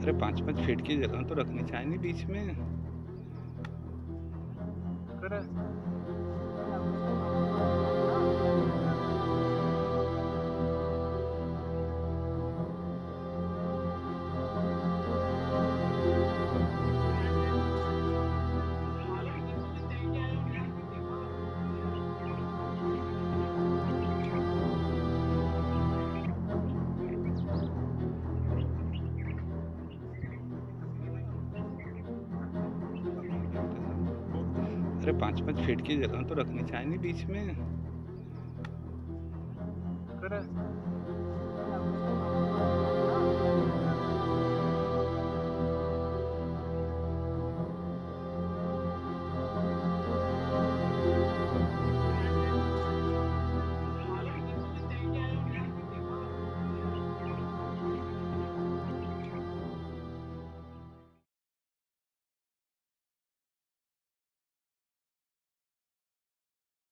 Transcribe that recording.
अरे 5-5 फीट की जगह तो रखनी चाहिए नहीं बीच में। करे अरे 5-5 फीट की जगह तो रखनी चाहिए नहीं बीच में। करे